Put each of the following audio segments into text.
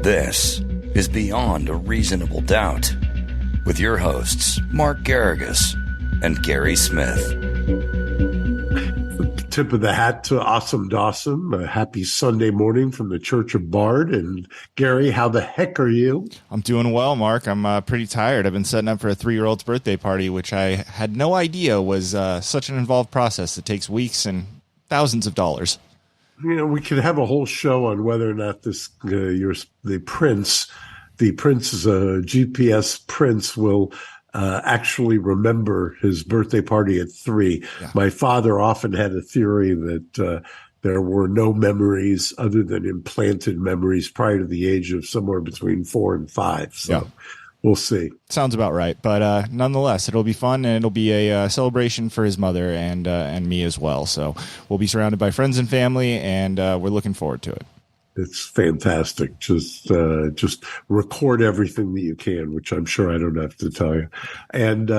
This is Beyond a Reasonable Doubt with your hosts, Mark Garrigus and Gary Smith. Tip of the hat to Awesome Dawson. A happy Sunday morning from the Church of BARD. And Gary, how the heck are you? I'm doing well, Mark. I'm pretty tired. I've been setting up for a 3-year-old's birthday party, which I had no idea was such an involved process. It takes weeks and thousands of dollars. You know, we could have a whole show on whether or not this the prince's GPS prince will actually remember his birthday party at 3. Yeah. My father often had a theory that there were no memories other than implanted memories prior to the age of somewhere between 4 and 5. So. Yeah. We'll see. Sounds about right. But nonetheless, it'll be fun, and it'll be a celebration for his mother and me as well. So we'll be surrounded by friends and family, and we're looking forward to it. It's fantastic. Just record everything that you can, which I'm sure I don't have to tell you. And,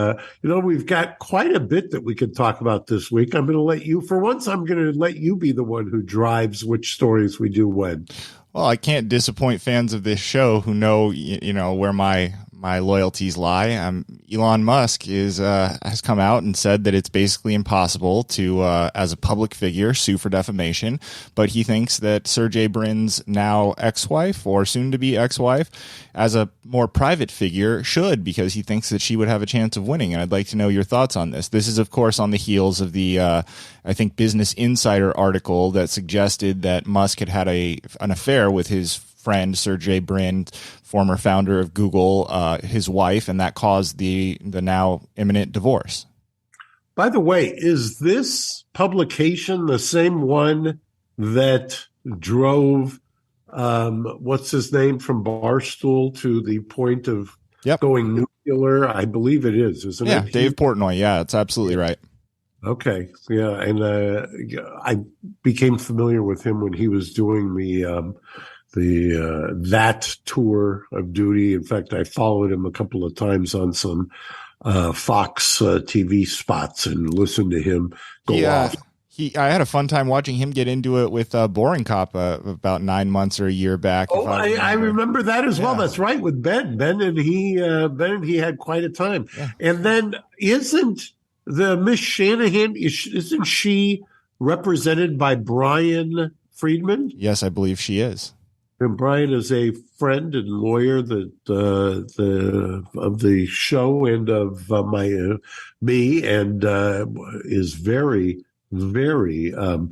we've got quite a bit that we could talk about this week. I'm going to let you, for once, I'm going to let you be the one who drives which stories we do when. Well, I can't disappoint fans of this show who know, where my loyalties lie. Elon Musk has come out and said that it's basically impossible to, as a public figure, sue for defamation. But he thinks that Sergey Brin's now ex-wife or soon-to-be ex-wife, as a more private figure, should, because he thinks that she would have a chance of winning. And I'd like to know your thoughts on this. This is, of course, on the heels of the, I think, Business Insider article that suggested that Musk had an affair with his friend Sergey Brin, former founder of Google, his wife, and that caused the now imminent divorce. By the way, is this publication the same one that drove what's his name from Barstool to the point of going nuclear? I believe it is, isn't it? Yeah, Dave Portnoy. Yeah, it's absolutely right. Okay. Yeah. And I became familiar with him when he was doing that tour of duty. In fact, I followed him a couple of times on some Fox TV spots and listened to him go off. I had a fun time watching him get into it with Boring Cop about 9 months or a year back. Oh, I remember that as well. That's right, with Ben. Ben and he had quite a time. Yeah. And then isn't the Miss Shanahan, isn't she represented by Brian Friedman? Yes, I believe she is. And Brian is a friend and lawyer that of the show and of me, and is very, very. I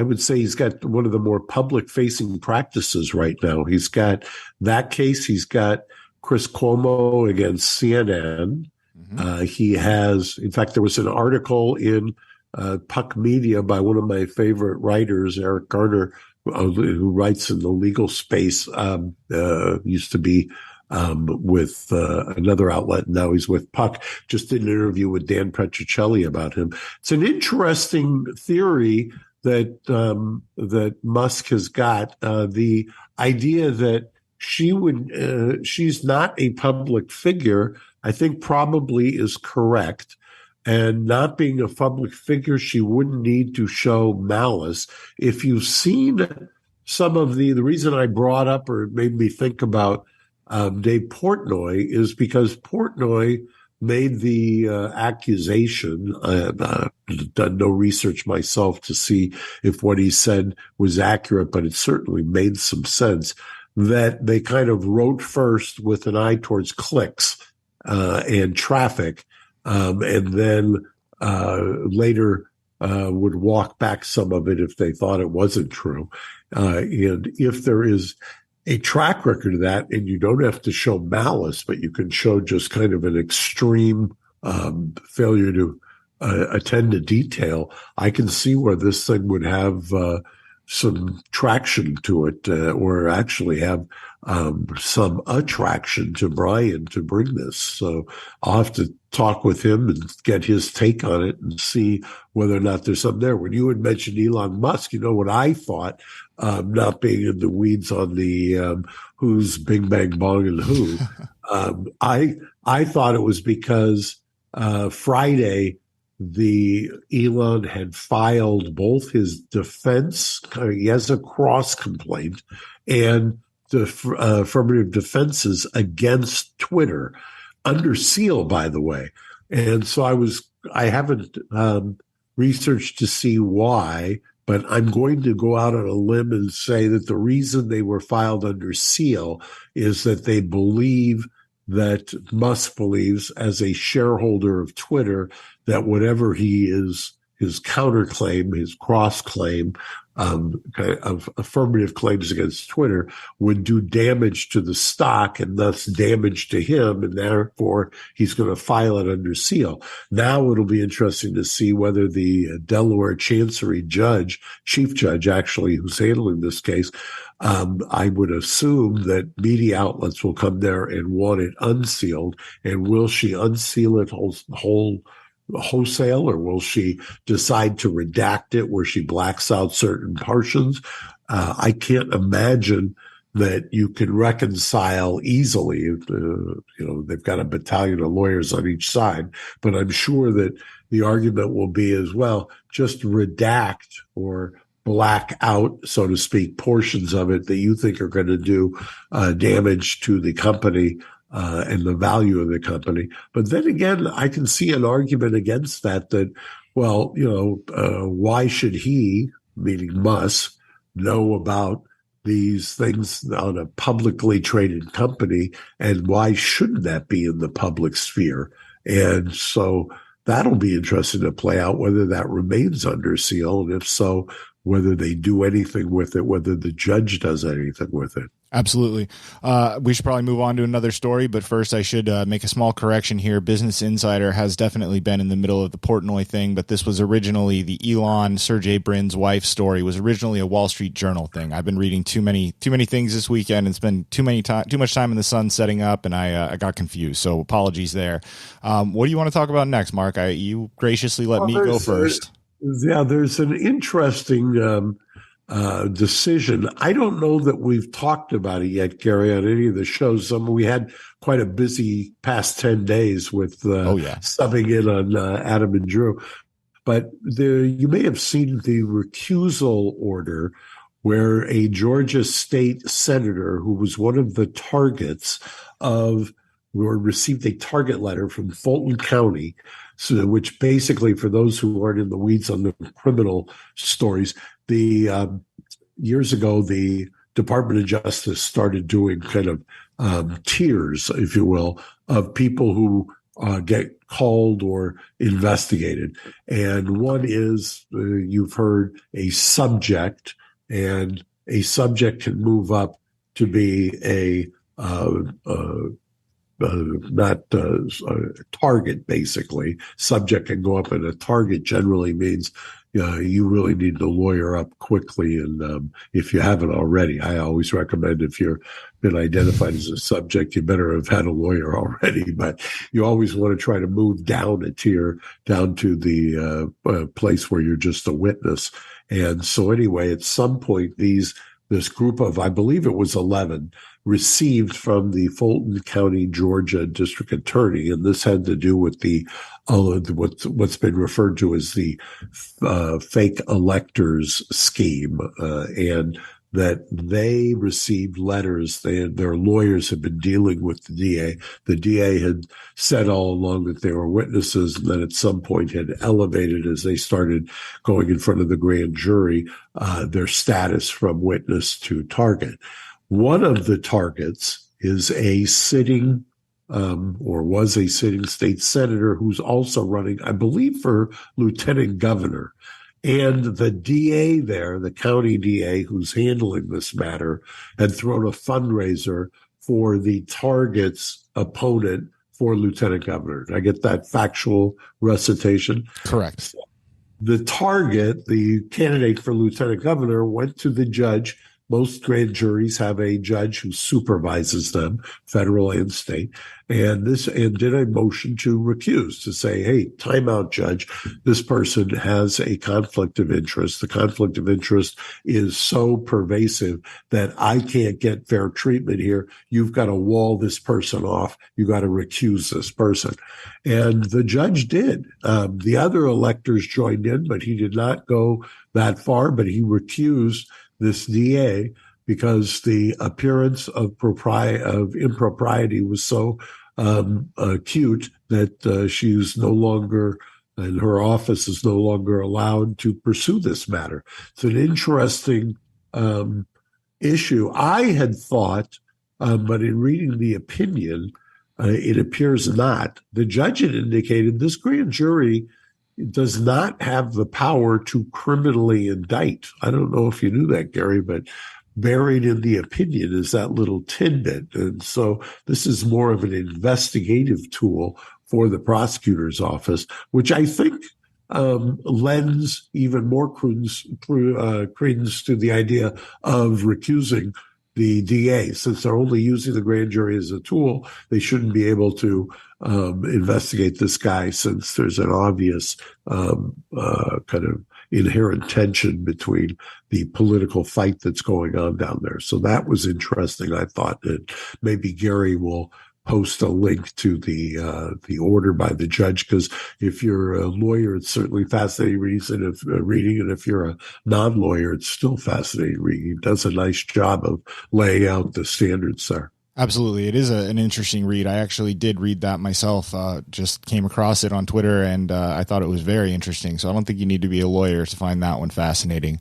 would say he's got one of the more public-facing practices right now. He's got that case. He's got Chris Cuomo against CNN. Mm-hmm. He has, in fact, there was an article in Puck Media by one of my favorite writers, Eric Garner, who writes in the legal space, used to be with another outlet. Now he's with Puck. Just did an interview with Dan Petrocelli about him. It's an interesting theory that that Musk has got. The idea that she's not a public figure, I think probably is correct. And not being a public figure, she wouldn't need to show malice. If you've seen some of the reason I brought up or it made me think about Dave Portnoy is because Portnoy made the accusation. I've done no research myself to see if what he said was accurate, but it certainly made some sense that they kind of wrote first with an eye towards clicks and traffic. And then later would walk back some of it if they thought it wasn't true. And if there is a track record of that, and you don't have to show malice, but you can show just kind of an extreme failure to attend to detail, I can see where this thing would have some traction to it, or actually have some attraction to Brian to bring this. So I'll have to talk with him and get his take on it and see whether or not there's something there. When you had mentioned Elon Musk, you know what I thought, not being in the weeds on the who's Bing Bang Bong and who. I thought it was because Friday the Elon had filed both his defense, he has a cross complaint, and the affirmative defenses against Twitter under seal, by the way. And so I haven't researched to see why, but I'm going to go out on a limb and say that the reason they were filed under seal is that they believe that Musk believes, as a shareholder of Twitter, that whatever he is, his counterclaim, his cross claim of affirmative claims against Twitter would do damage to the stock and thus damage to him, and therefore he's going to file it under seal. Now it'll be interesting to see whether the Delaware Chancery chief judge actually, who's handling this case, I would assume that media outlets will come there and want it unsealed. And will she unseal it wholesale, or will she decide to redact it where she blacks out certain portions? I can't imagine that you can reconcile easily. They've got a battalion of lawyers on each side, but I'm sure that the argument will be as well, just redact or black out, so to speak, portions of it that you think are going to do damage to the company and the value of the company. But then again, I can see an argument against that, well, why should he, meaning Musk, know about these things on a publicly traded company, and why shouldn't that be in the public sphere? And so that'll be interesting to play out, whether that remains under seal, and if so, whether they do anything with it, whether the judge does anything with it. Absolutely. We should probably move on to another story, but first I should make a small correction here. Business Insider has definitely been in the middle of the Portnoy thing, but this was originally the Elon, Sergey Brin's wife story, was originally a Wall Street Journal thing. I've been reading too many things this weekend and spent too much time in the sun setting up, and I got confused. So apologies there. What do you want to talk about next, Mark? You graciously let me go first. There's an interesting decision. I don't know that we've talked about it yet, Gary, on any of the shows. We had quite a busy past 10 days with subbing in on Adam and Drew. But you may have seen the recusal order where a Georgia state senator who was one of the targets received a target letter from Fulton County, which basically, for those who aren't in the weeds on the criminal stories, years ago, the Department of Justice started doing kind of tiers, if you will, of people who get called or investigated. And one is, you've heard, a subject, and a subject can move up to be a target, basically. Subject can go up, and a target generally means you really need to lawyer up quickly. And if you haven't already, I always recommend, if you've been identified as a subject, you better have had a lawyer already. But you always want to try to move down a tier, down to the place where you're just a witness. And so anyway, at some point, this group of, I believe it was 11, received from the Fulton County, Georgia district attorney, and this had to do with the what's been referred to as the fake electors scheme, and that they received letters. Their lawyers had been dealing with the DA. The DA had said all along that they were witnesses, and then at some point had elevated, as they started going in front of the grand jury, their status from witness to target. One of the targets is a sitting or was a sitting state senator who's also running, I believe, for lieutenant governor. And the DA there, the county DA who's handling this matter, had thrown a fundraiser for the target's opponent for lieutenant governor. Did I get that factual recitation? Correct. The target, the candidate for lieutenant governor, went to the judge most grand juries have a judge who supervises them, federal and state, and did a motion to recuse, to say, hey, time out, judge. This person has a conflict of interest. The conflict of interest is so pervasive that I can't get fair treatment here. You've got to wall this person off. You got to recuse this person. And the judge did. The other electors joined in, but he did not go that far, but he recused this DA because the appearance of impropriety was so acute that she's no longer, and her office is no longer allowed to pursue this matter. It's an interesting issue. I had thought, but in reading the opinion, it appears not. The judge had indicated this grand jury does not have the power to criminally indict. I don't know if you knew that, Gary, but buried in the opinion is that little tidbit. And so this is more of an investigative tool for the prosecutor's office, which I think lends even more credence to the idea of recusing the DA. Since they're only using the grand jury as a tool, they shouldn't be able to investigate this guy, since there's an obvious kind of inherent tension between the political fight that's going on down there. So that was interesting. I thought that maybe Gary will post a link to the order by the judge, because if you're a lawyer, it's certainly fascinating reading, and if you're a non-lawyer, it's still fascinating reading. He does a nice job of laying out the standards there. Absolutely. It is an interesting read. I actually did read that myself, just came across it on Twitter, and I thought it was very interesting. So I don't think you need to be a lawyer to find that one fascinating.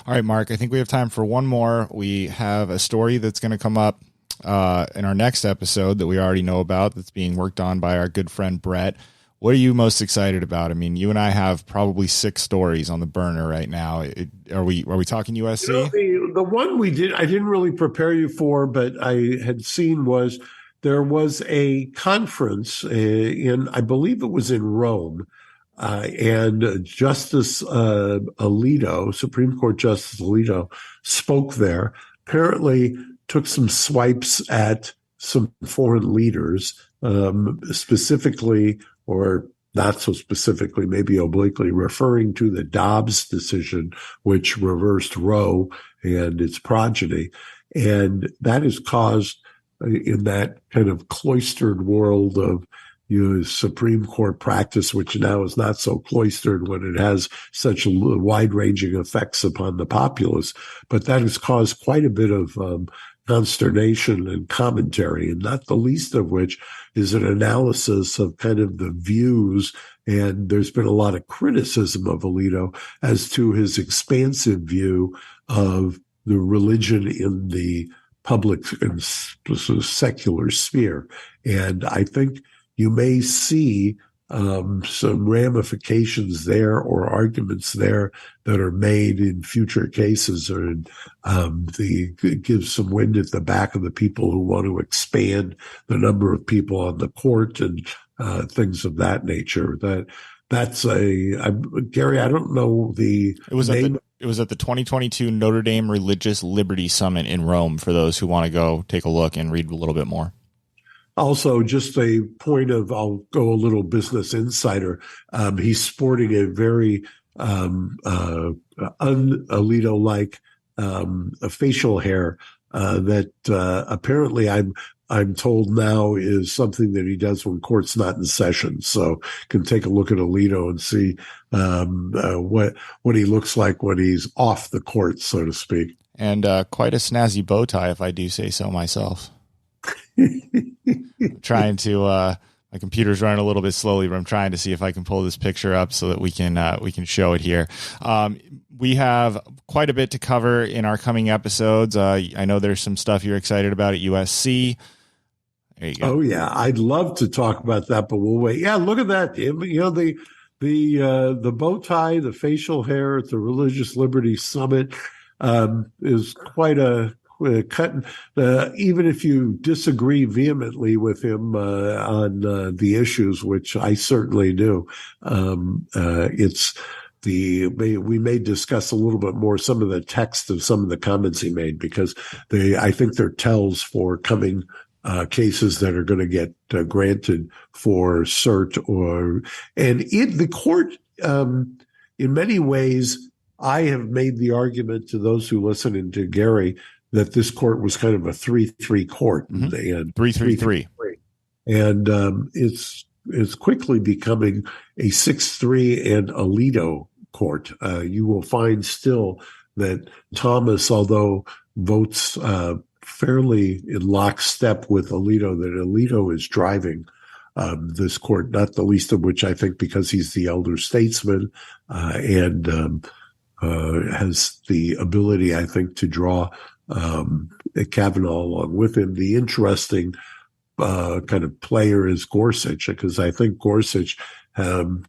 All right, Mark, I think we have time for one more. We have a story that's going to come up in our next episode that we already know about, that's being worked on by our good friend Brett. What are you most excited about? I mean, you and I have probably 6 stories on the burner right now. Are we talking USC? The one I didn't really prepare you for, but I had seen was there was a conference I believe it was in Rome, and Justice Alito, Supreme Court Justice Alito, spoke there. Apparently took some swipes at some foreign leaders, specifically, or not so specifically, maybe obliquely, referring to the Dobbs decision, which reversed Roe and its progeny. And that has caused, in that kind of cloistered world of Supreme Court practice, which now is not so cloistered when it has such wide-ranging effects upon the populace, but that has caused quite a bit of consternation and commentary, and not the least of which is an analysis of kind of the views. And there's been a lot of criticism of Alito as to his expansive view of the religion in the public and secular sphere. And I think you may see some ramifications there, or arguments there, that are made in future cases, or it gives some wind at the back of the people who want to expand the number of people on the court, and things of that nature. That's Gary, I don't know the name. It was at the 2022 Notre Dame Religious Liberty Summit in Rome, for those who want to go take a look and read a little bit more. Also, just a point of, I'll go a little Business Insider. He's sporting a very un-Alito-like facial hair that apparently I'm told now is something that he does when court's not in session. So can take a look at Alito and see what he looks like when he's off the court, so to speak. And quite a snazzy bow tie, if I do say so myself. Trying to my computer's running a little bit slowly, but I'm trying to see if I can pull this picture up so that we can show it here. We have quite a bit to cover in our coming episodes. I know there's some stuff you're excited about at USC. There you go. Oh yeah, I'd love to talk about that, but we'll wait. Yeah, look at that. The bow tie, the facial hair at the Religious Liberty Summit is quite a cut. Even if you disagree vehemently with him on the issues, which I certainly do, it's we may discuss a little bit more some of the text of some of the comments he made, because I think they're tells for coming cases that are going to get granted for cert and in the court. In many ways, I have made the argument to those who listen and to Gary that this court was kind of a 3-3 court, and 3-3-3, and it's quickly becoming a 6-3 and Alito court. You will find still that Thomas, although votes fairly in lockstep with Alito, that Alito is driving this court, not the least of which I think because he's the elder statesman and has the ability, I think, to draw Kavanaugh along with him. The interesting kind of player is Gorsuch, because I think Gorsuch,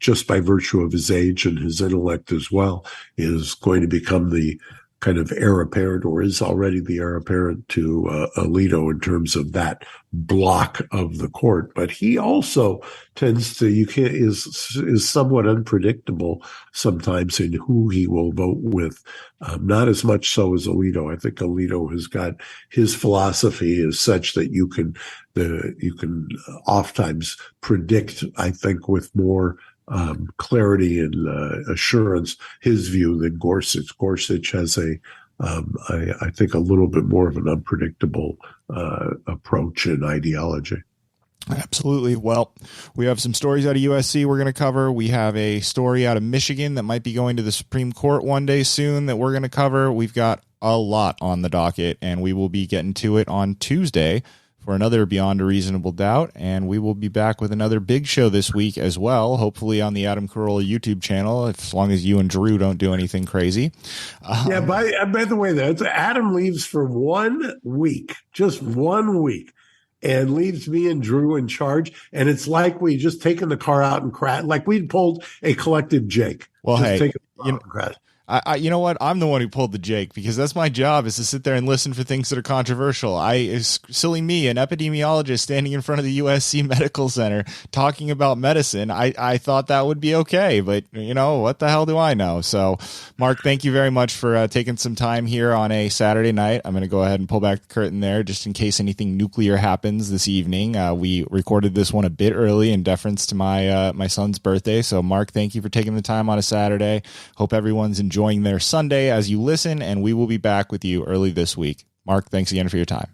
just by virtue of his age and his intellect as well, is going to become the kind of heir apparent, or is already the heir apparent to Alito in terms of that block of the court. But he also tends to, is somewhat unpredictable sometimes in who he will vote with. Not as much so as Alito. I think Alito has got, his philosophy is such that you can oftentimes predict, I think, with more clarity and assurance his view than Gorsuch. Gorsuch has I think a little bit more of an unpredictable approach and ideology. Absolutely. Well, we have some stories out of USC we're going to cover. We have a story out of Michigan that might be going to the Supreme Court one day soon that we're going to cover. We've got a lot on the docket, and we will be getting to it on Tuesday for another Beyond a Reasonable Doubt, and we will be back with another big show this week as well, hopefully on the Adam Carolla YouTube channel, as long as you and Drew don't do anything crazy. Yeah, by the way, Adam leaves for 1 week, just 1 week, and leaves me and Drew in charge, and it's like we just taken the car out and crashed, like we'd pulled a collective Jake. Well, hey, you know what? I'm the one who pulled the Jake, because that's my job, is to sit there and listen for things that are controversial. Silly me, an epidemiologist standing in front of the USC Medical Center talking about medicine. I thought that would be okay, but what the hell do I know? So, Mark, thank you very much for taking some time here on a Saturday night. I'm going to go ahead and pull back the curtain there just in case anything nuclear happens this evening. We recorded this one a bit early in deference to my son's birthday. So, Mark, thank you for taking the time on a Saturday. Hope everyone's enjoying their Sunday as you listen, and we will be back with you early this week. Mark, thanks again for your time.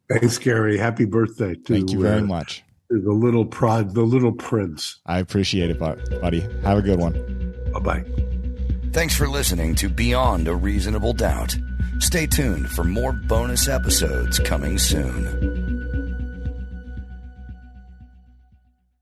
Thanks, Gary. Happy birthday to Thank you very much. To the little prince. I appreciate it, buddy. Have a good one. Bye-bye. Thanks for listening to Beyond a Reasonable Doubt. Stay tuned for more bonus episodes coming soon.